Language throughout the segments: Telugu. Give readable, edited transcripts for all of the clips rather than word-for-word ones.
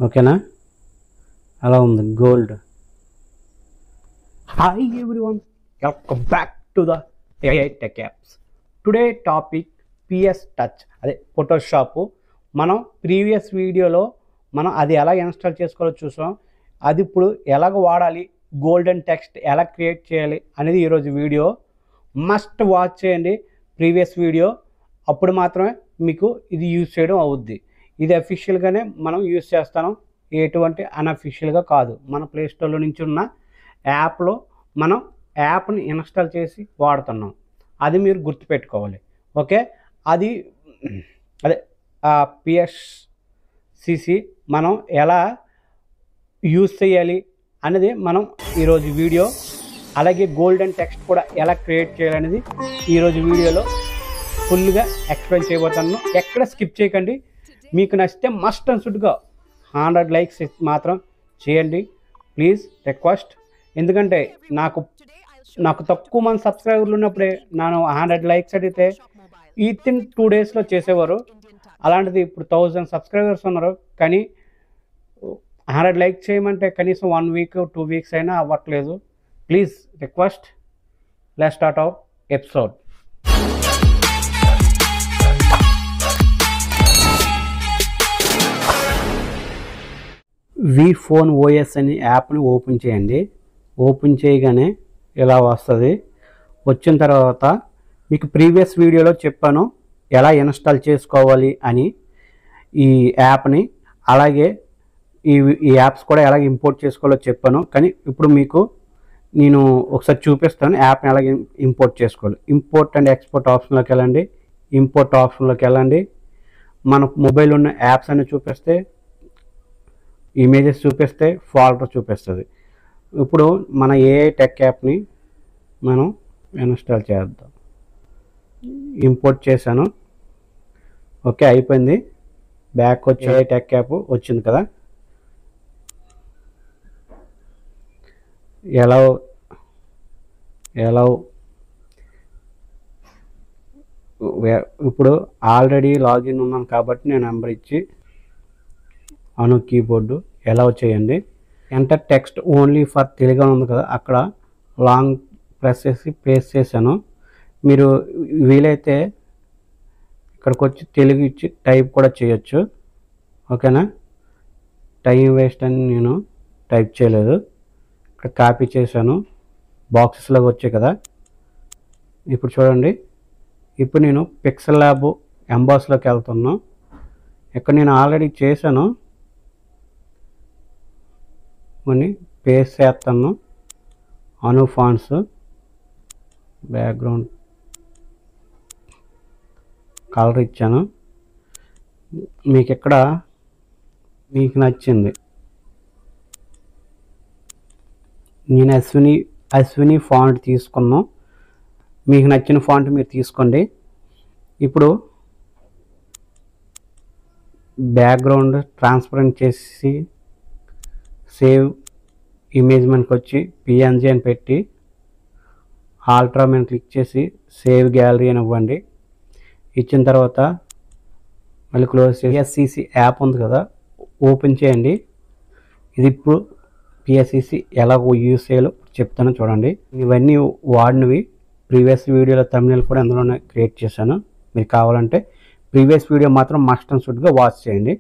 ఓకేనా? అలా ఉంది gold. Hi everyone, welcome back to the AI Tech Apps. Today topic PS touch, అదే ఫోటోషాప్. మనం ప్రీవియస్ వీడియోలో మనం అది ఎలా ఇన్స్టాల్ చేసుకోవాలో చూసాం. అది ఇప్పుడు ఎలాగ వాడాలి, గోల్డెన్ టెక్స్ట్ ఎలా క్రియేట్ చేయాలి అనేది ఈరోజు వీడియో. మస్ట్ వాచ్ చేయండి ప్రీవియస్ వీడియో, అప్పుడు మాత్రమే మీకు ఇది యూజ్ చేయడం అవుద్ది. ఇది అఫీషియల్గానే మనం యూజ్ చేస్తాం, ఎటువంటి అన్అఫీషియల్గా కాదు. మన ప్లేస్టోర్లో నుంచి ఉన్న యాప్లో మనం యాప్ని ఇన్స్టాల్ చేసి వాడుతున్నాం, అది మీరు గుర్తుపెట్టుకోవాలి. ఓకే, అది అదే PSCC మనం ఎలా యూజ్ చేయాలి అనేది మనం ఈరోజు వీడియో, అలాగే గోల్డెన్ టెక్స్ట్ కూడా ఎలా క్రియేట్ చేయాలనేది ఈరోజు వీడియోలో ఫుల్గా ఎక్స్ప్లెయిన్ చేయబోతున్నాను. ఎక్కడ స్కిప్ చేయకండి. మీకు నచ్చితే మస్ట్ అండ్ షుడ్గా 100 లైక్స్ మాత్రం చేయండి ప్లీజ్, రిక్వెస్ట్. ఎందుకంటే నాకు తక్కువ మంది సబ్స్క్రైబర్లు ఉన్నప్పుడే నేను 100 లైక్స్ అడిగితే వితిన్ 2 డేస్లో చేసేవారు. అలాంటిది ఇప్పుడు 1000 సబ్స్క్రైబర్స్ ఉన్నారు, కానీ 100 లైక్ చేయమంటే కనీసం 1 వీక్ 2 వీక్స్ అయినా అవ్వట్లేదు. Please request, let's start our episode. VPhone OS అనే యాప్ని ఓపెన్ చేయండి. ఓపెన్ చేయగానే ఇలా వస్తుంది. వచ్చిన తర్వాత మీకు ప్రీవియస్ వీడియోలో చెప్పాను ఎలా ఇన్స్టాల్ చేసుకోవాలి అని ఈ యాప్ని, అలాగే ఈ యాప్స్ కూడా ఎలా ఇంపోర్ట్ చేసుకోవాలో చెప్పాను. కానీ ఇప్పుడు మీకు నేను ఒకసారి చూపిస్తాను యాప్ని ఎలా ఇంపోర్ట్ చేసుకోవాలి. ఇంపోర్ట్ అండ్ ఎక్స్పోర్ట్ ఆప్షన్లోకి వెళ్ళండి. ఇంపోర్ట్ ఆప్షన్లోకి వెళ్ళండి. మన మొబైల్ ఉన్న యాప్స్ అన్ని చూపిస్తే, ఇమేజెస్ చూపిస్తే, ఫోల్డర్ చూపిస్తుంది. ఇప్పుడు మన AI టెక్ యాప్ని మనం ఇన్స్టాల్ చేద్దాం. ఇంపోర్ట్ చేశాను. ఓకే, అయిపోయింది. బ్యాక్ వచ్చి AI టెక్ యాప్ వచ్చింది కదా. ఎలా ఇప్పుడు ఆల్రెడీ లాగిన్ ఉన్నాను కాబట్టి నేను నెంబర్ ఇచ్చి అను కీబోర్డు ఎలా చేయండి. Enter text only for Telugu ఉంది కదా, అక్కడ లాంగ్ ప్రెస్ చేసి పేస్ట్ చేశాను. మీరు వీలైతే ఇక్కడికి వచ్చి తెలుగు ఇచ్చి టైప్ కూడా చేయొచ్చు. ఓకేనా? టైం వేస్ట్ అని నేను టైప్ చేయలేదు, ఇక్కడ కాపీ చేశాను. బాక్సెస్లోకి వచ్చాయి కదా. ఇప్పుడు చూడండి, ఇప్పుడు నేను పిక్సెల్ ల్యాబ్ ఎంబాస్లోకి వెళ్తున్నాను. ఇక్కడ నేను ఆల్రెడీ చేశాను అని పేస్ట్ చేస్తాను. అను ఫాంట్స్, బ్యాక్గ్రౌండ్ కలర్ ఇచ్చాను. మీకు ఇక్కడ మీకు నచ్చింది, నేను అశ్విని ఫాంట్ తీసుకున్నాను. మీకు నచ్చిన ఫాంట్ మీరు తీసుకోండి. ఇప్పుడు బ్యాక్గ్రౌండ్ ట్రాన్స్పరెంట్ చేసి సేవ్ ఇమేజ్ మనకి వచ్చి PNG అని పెట్టి ఆల్ట్రా మీద క్లిక్ చేసి సేవ్ గ్యాలరీ అని ఇవ్వండి. ఇచ్చిన తర్వాత మళ్ళీ క్లోజ్ చేసి PSCC యాప్ ఉంది కదా, ఓపెన్ చేయండి. ఇది ఇప్పుడు PSCC ఎలా యూజ్ చేయాలో చెప్తాను చూడండి. ఇవన్నీ వాడినవి ప్రీవియస్ వీడియోలో thumbnail కూడా అందులోనే క్రియేట్ చేశాను. మీరు కావాలంటే ప్రీవియస్ వీడియో మాత్రం మస్ట్ అండ్ షుడ్గా వాచ్ చేయండి.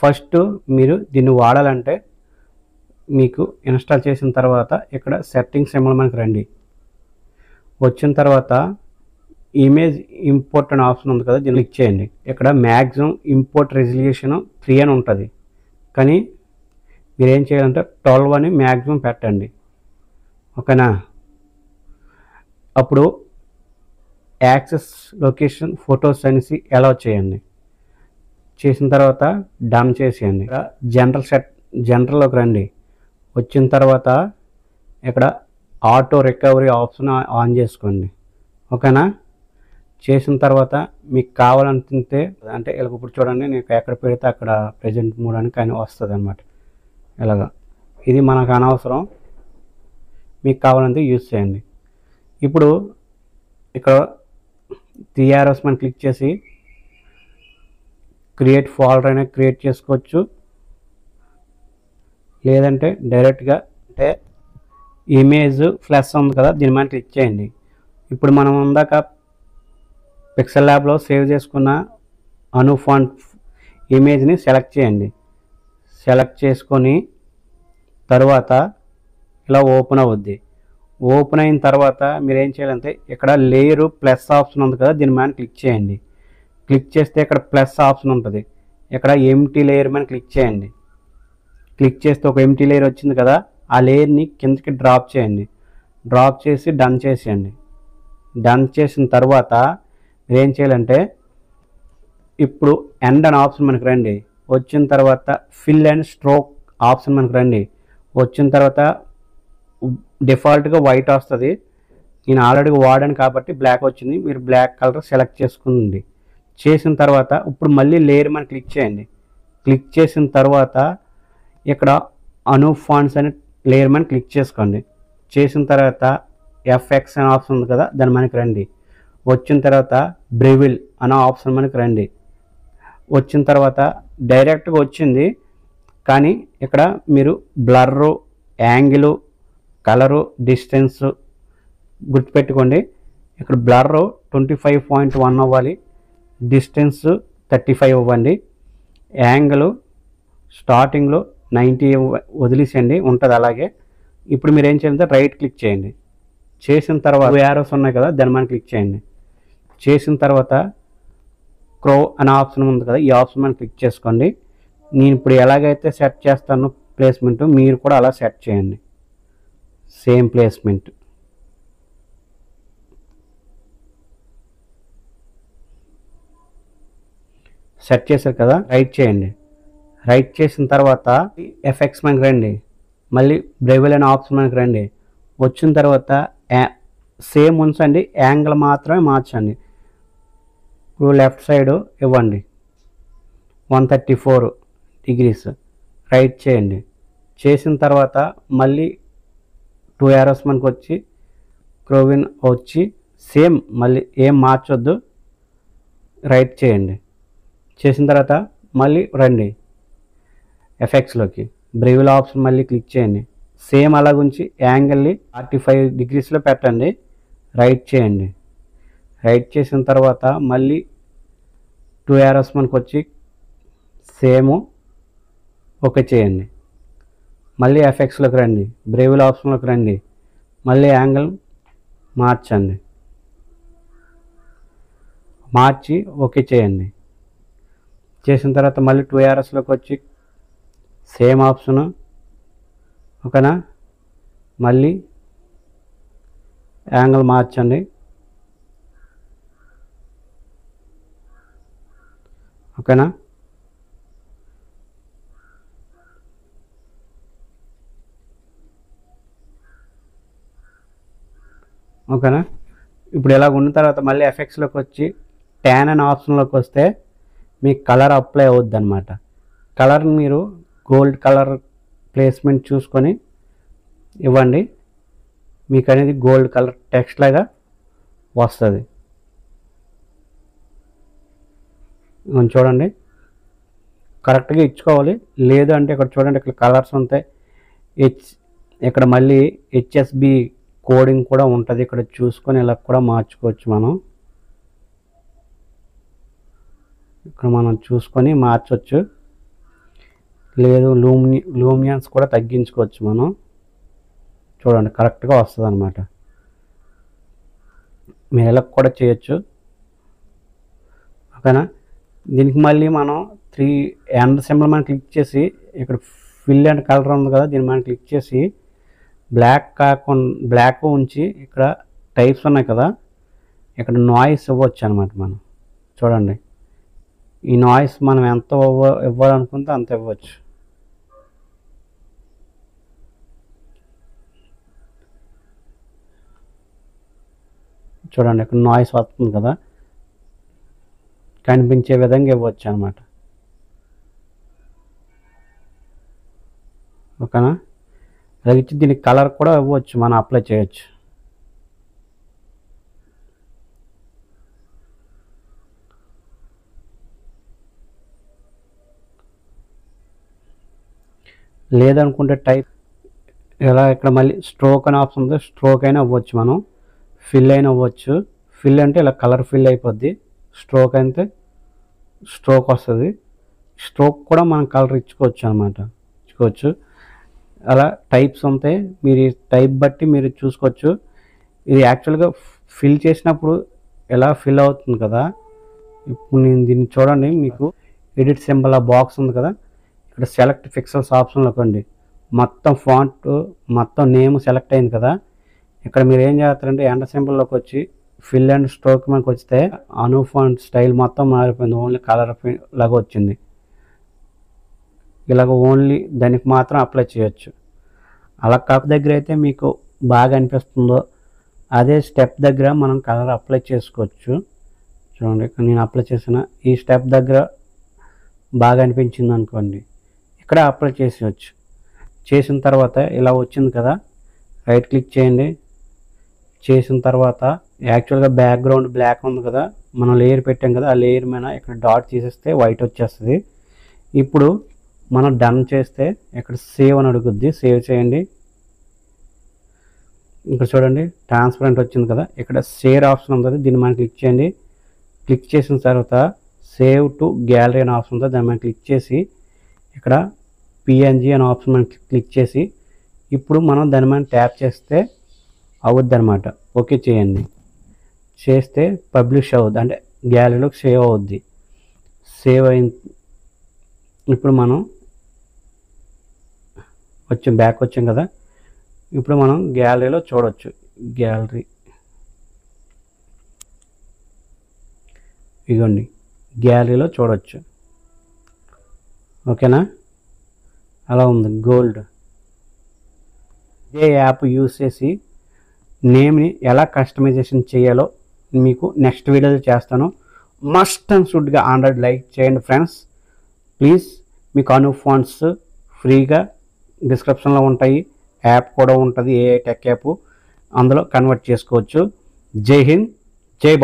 ఫస్ట్ మీరు దీన్ని వాడాలంటే మీకు ఇన్స్టాల్ చేసిన తర్వాత ఇక్కడ సెట్టింగ్స్ ఏమో మనకి రండి. వచ్చిన తర్వాత ఇమేజ్ ఇంపోర్ట్ అనే ఆప్షన్ ఉంది కదా, దీన్ని క్లిక్ చేయండి. ఇక్కడ మ్యాక్సిమం ఇంపోర్ట్ రెజల్యూషన్ 3 అని ఉంటుంది, కానీ మీరు ఏం చేయాలంటే 12 అని మ్యాక్సిమం పెట్టండి. ఓకేనా? అప్పుడు యాక్సెస్ లొకేషన్ ఫొటోస్ అనేసి ఎలా చేయండి. చేసిన తర్వాత డన్ చేసేయండి. జనరల్లోకి రండి. వచ్చిన తర్వాత ఇక్కడ ఆటో రికవరీ ఆప్షన్ ఆన్ చేసుకోండి. ఓకేనా? చేసిన తర్వాత మీకు కావాలంటే అంటే ఇప్పుడు చూడండి, నేను ఎక్కడ పెడితే అక్కడ ప్రజెంట్ మోడ్ అని కానీ వస్తుంది అనమాట. ఇలాగా ఇది మనకు అనవసరం, మీకు కావాలంటే యూజ్ చేయండి. ఇప్పుడు ఇక్కడ 3 arrows మనం క్లిక్ చేసి క్రియేట్ ఫోల్డర్ అనేది క్రియేట్ చేసుకోవచ్చు. లేదంటే డైరెక్ట్గా అంటే ఇమేజ్ ప్లస్ ఉంది కదా, దీని మీద క్లిక్ చేయండి. ఇప్పుడు మనం ఇందాక పిక్సెల్ ల్యాబ్లో సేవ్ చేసుకున్న అను ఫాంట్ ఇమేజ్ని సెలెక్ట్ చేయండి. సెలెక్ట్ చేసుకొని తర్వాత ఇలా ఓపెన్ అవుద్ది. ఓపెన్ అయిన తర్వాత మీరు ఏం చేయాలంటే ఇక్కడ లేయరు ప్లస్ ఆప్షన్ ఉంది కదా, దీని మీద క్లిక్ చేయండి. క్లిక్ చేస్తే ఇక్కడ ప్లస్ ఆప్షన్ ఉంటుంది, ఇక్కడ ఎంటీ లేయర్ మీద క్లిక్ చేయండి. క్లిక్ చేస్తే ఒక ఎంటీ లేయర్ వచ్చింది కదా, ఆ లేయర్ని కిందకి డ్రాప్ చేయండి. డ్రాప్ చేసి డన్ చేసేయండి. డన్ చేసిన తర్వాత మీరు ఏం చేయాలంటే ఇప్పుడు ఎండ్ అనే ఆప్షన్ మనకు రండి. వచ్చిన తర్వాత ఫిల్ అండ్ స్ట్రోక్ ఆప్షన్ మనకు రండి. వచ్చిన తర్వాత డిఫాల్ట్గా వైట్ వస్తుంది, నేను ఆల్రెడీ వాడాను కాబట్టి బ్లాక్ వచ్చింది. మీరు బ్లాక్ కలర్ సెలెక్ట్ చేసుకుంది. చేసిన తర్వాత ఇప్పుడు మళ్ళీ లేయర్ మీద క్లిక్ చేయండి. క్లిక్ చేసిన తర్వాత ఇక్కడ అను ఫాంట్స్ అనే లేయర్ మీద క్లిక్ చేసుకోండి. చేసిన తర్వాత ఎఫ్ఎక్స్ అనే ఆప్షన్ ఉంది కదా, దాని మనకి రండి. వచ్చిన తర్వాత బ్రివిల్ అనే ఆప్షన్ మనకి రండి. వచ్చిన తర్వాత డైరెక్ట్గా వచ్చింది, కానీ ఇక్కడ మీరు బ్లర్రు, యాంగిల్, కలరు, డిస్టెన్స్ గుర్తుపెట్టుకోండి. ఇక్కడ బ్లర్రు 25.1 అవ్వాలి, డిస్టెన్స్ 35 ఇవ్వండి, యాంగిల్ స్టార్టింగ్లో 90 వదిలేసేయండి, ఉంటుంది అలాగే. ఇప్పుడు మీరు ఏం చేయాలంటే రైట్ క్లిక్ చేయండి. చేసిన తర్వాత యారోస్ ఉన్నాయి కదా, దాని మీద క్లిక్ చేయండి. చేసిన తర్వాత క్రో అనే ఆప్షన్ ఉంది కదా, ఈ ఆప్షన్ మీద క్లిక్ చేసుకోండి. నేను ఇప్పుడు ఎలాగైతే సెట్ చేస్తానో ప్లేస్మెంట్, మీరు కూడా అలా సెట్ చేయండి, సేమ్ ప్లేస్మెంట్. సెట్ చేశారు కదా, రైట్ చేయండి. రైట్ చేసిన తర్వాత ఎఫెక్ట్స్ మనకి రండి. మళ్ళీ బ్రెవిల్ అనే ఆప్షన్ మనకి రండి. వచ్చిన తర్వాత సేమ్ ఉంచండి, యాంగిల్ మాత్రమే మార్చండి. ఇప్పుడు లెఫ్ట్ సైడ్ ఇవ్వండి 134 డిగ్రీస్. రైట్ చేయండి. చేసిన తర్వాత మళ్ళీ 2 యారోస్ మనకు వచ్చి క్రోవిన్ వచ్చి సేమ్, మళ్ళీ ఏం మార్చొద్దు, రైట్ చేయండి. చేసిన తర్వాత మళ్ళీ రండి ఎఫెక్ట్స్లోకి, బ్రెవిల్ ఆప్షన్ మళ్ళీ క్లిక్ చేయండి. సేమ్ అలాగుంచి యాంగిల్ని 45 డిగ్రీస్లో పెట్టండి. రైట్ చేయండి. రైట్ చేసిన తర్వాత మళ్ళీ 2 యారోస్ మనకు వచ్చి సేమ్ ఓకే చేయండి. మళ్ళీ ఎఫెక్ట్స్లోకి రండి, బ్రెవిల్ ఆప్షన్లోకి రండి, మళ్ళీ యాంగిల్ మార్చండి, మార్చి ఓకే చేయండి. చేసిన తర్వాత మళ్ళీ 2 యారోస్లోకి వచ్చి సేమ్ ఆప్షను, ఓకేనా. మళ్ళీ యాంగిల్ మార్చండి, ఓకేనా. ఓకేనా. ఇప్పుడు ఇలాగ ఉన్న తర్వాత మళ్ళీ ఎఫెక్ట్స్లోకి వచ్చి ట్యాన్ అనే ఆప్షన్లోకి వస్తే మీకు కలర్ అప్లై అవుద్ది అనమాట. కలర్ మీరు గోల్డ్ కలర్ ప్లేస్మెంట్ చూసుకొని ఇవ్వండి, మీకు అనేది గోల్డ్ కలర్ టెక్స్ట్ లాగా వస్తుంది. చూడండి, కరెక్ట్గా ఇచ్చుకోవాలి. లేదు అంటే ఇక్కడ చూడండి, ఇక్కడ కలర్స్ ఉంటాయి. ఇక్కడ మళ్ళీ హెచ్ఎస్బి కోడింగ్ కూడా ఉంటుంది, ఇక్కడ చూసుకొని ఇలా కూడా మార్చుకోవచ్చు మనం. ఇక్కడ మనం చూసుకొని మార్చవచ్చు. లేదు లూమియన్స్ కూడా తగ్గించుకోవచ్చు మనం. చూడండి కరెక్ట్గా వస్తుంది అనమాట. మీరు ఇలా కూడా చేయొచ్చు, ఓకేనా. దీనికి మళ్ళీ మనం 3 ఎండ్ సింబల్ మనం క్లిక్ చేసి ఇక్కడ ఫిల్ అండ్ కలర్ ఉంది కదా, దీన్ని మనం క్లిక్ చేసి బ్లాక్ కాకుండా బ్లాక్ ఉంచి ఇక్కడ టైప్స్ ఉన్నాయి కదా, ఇక్కడ నాయిస్ ఇవ్వచ్చు అనమాట మనం. చూడండి, ఈ నాయిస్ మనం ఎంత ఇవ్వాలనుకుంటే అంత ఇవ్వచ్చు. చూడండి ఇక్కడ నాయిస్ వస్తుంది కదా, కనిపించే విధంగా ఇవ్వచ్చు అనమాట, ఓకేనా. అలాగే దీనికి కలర్ కూడా ఇవ్వచ్చు, మనం అప్లై చేయొచ్చు. లేదనుకుంటే టైప్ ఇలా ఇక్కడ మళ్ళీ స్ట్రోక్ అనే ఆప్షన్ ఉంది, స్ట్రోక్ అయినా అవ్వచ్చు, మనం ఫిల్ అయినా అవ్వచ్చు. ఫిల్ అంటే ఇలా కలర్ ఫిల్ అయిపోద్ది, స్ట్రోక్ అయితే స్ట్రోక్ వస్తుంది. స్ట్రోక్ కూడా మనం కలర్ ఇచ్చుకోవచ్చు అనమాట, ఇచ్చుకోవచ్చు. అలా టైప్స్ ఉంటాయి, మీరు ఈ టైప్ బట్టి మీరు చూసుకోవచ్చు. ఇది యాక్చువల్గా ఫిల్ చేసినప్పుడు ఎలా ఫిల్ అవుతుంది కదా. ఇప్పుడు నేను దీన్ని చూడండి, మీకు ఎడిట్ సింబల్ ఆ బాక్స్ ఉంది కదా, ఇక్కడ సెలెక్ట్ పిక్సెల్స్ ఆప్షన్లోకి అండి, మొత్తం ఫాంట్ మొత్తం నేమ్ సెలెక్ట్ అయింది కదా. ఇక్కడ మీరు ఏం చేస్తారంటే ఎంటర్ సింబల్లోకి వచ్చి ఫిల్ అండ్ స్ట్రోక్ మనకు వస్తే అను ఫాంట్ స్టైల్ మొత్తం మారిపోయింది, ఓన్లీ కలర్ లాగా వచ్చింది. ఇలాగ ఓన్లీ దానికి మాత్రం అప్లై చేయొచ్చు. అలా కప్ దగ్గర అయితే మీకు బాగా అనిపిస్తుందో అదే స్టెప్ దగ్గర మనం కలర్ అప్లై చేసుకోవచ్చు. చూడండి ఇక్కడ నేను అప్లై చేసిన ఈ స్టెప్ దగ్గర బాగా అనిపించింది అనుకోండి, ఇక్కడ అప్లై చేసేయచ్చు. చేసిన తర్వాత ఇలా వచ్చింది కదా, రైట్ క్లిక్ చేయండి. చేసిన తర్వాత యాక్చువల్గా బ్యాక్గ్రౌండ్ బ్లాక్ ఉంది కదా, మనం లేయర్ పెట్టాం కదా, ఆ లేయర్ మీద ఇక్కడ డాట్ తీసేస్తే వైట్ వచ్చేస్తుంది. ఇప్పుడు మనం డన్ చేస్తే ఇక్కడ సేవ్ అని అడుగుద్ది, సేవ్ చేయండి. ఇక్కడ చూడండి ట్రాన్స్పరెంట్ వచ్చింది కదా, ఇక్కడ షేర్ ఆప్షన్ ఉంటుంది, దీన్ని మనం క్లిక్ చేయండి. క్లిక్ చేసిన తర్వాత సేవ్ టు గ్యాలరీ అనే ఆప్షన్ ఉంటుంది, దాన్ని మనం క్లిక్ చేసి ఇక్కడ పిఎన్జీ అనే ఆప్షన్ మనం క్లిక్ చేసి ఇప్పుడు మనం దాన్ని మనం ట్యాప్ చేస్తే అవుద్ది అనమాట. ఓకే చేయండి, చేస్తే పబ్లిష్ అవుద్ది, అంటే గ్యాలరీలోకి సేవ్ అవుద్ది. సేవ్ అయిన ఇప్పుడు మనం బ్యాక్ వచ్చాం కదా, ఇప్పుడు మనం గ్యాలరీలో చూడవచ్చు. గ్యాలరీ ఇదిగోండి, గ్యాలరీలో చూడవచ్చు. ఓకేనా, అలా ఉంది గోల్డ్. ఇదే యాప్ యూస్ చేసి నేమ్ని ఎలా కస్టమైజేషన్ చేయాలో మీకు నెక్స్ట్ వీడియోలో చేస్తాను. మస్ట్ అండ్ షుడ్గా 100 లైక్ చేయండి ఫ్రెండ్స్ ప్లీజ్. మీకు అను ఫాంట్స్ ఫ్రీగా డిస్క్రిప్షన్లో ఉంటాయి, యాప్ కూడా ఉంటుంది, ఏఐ టెక్ యాప్, అందులో కన్వర్ట్ చేసుకోవచ్చు. జై హింద్, జై భారత్.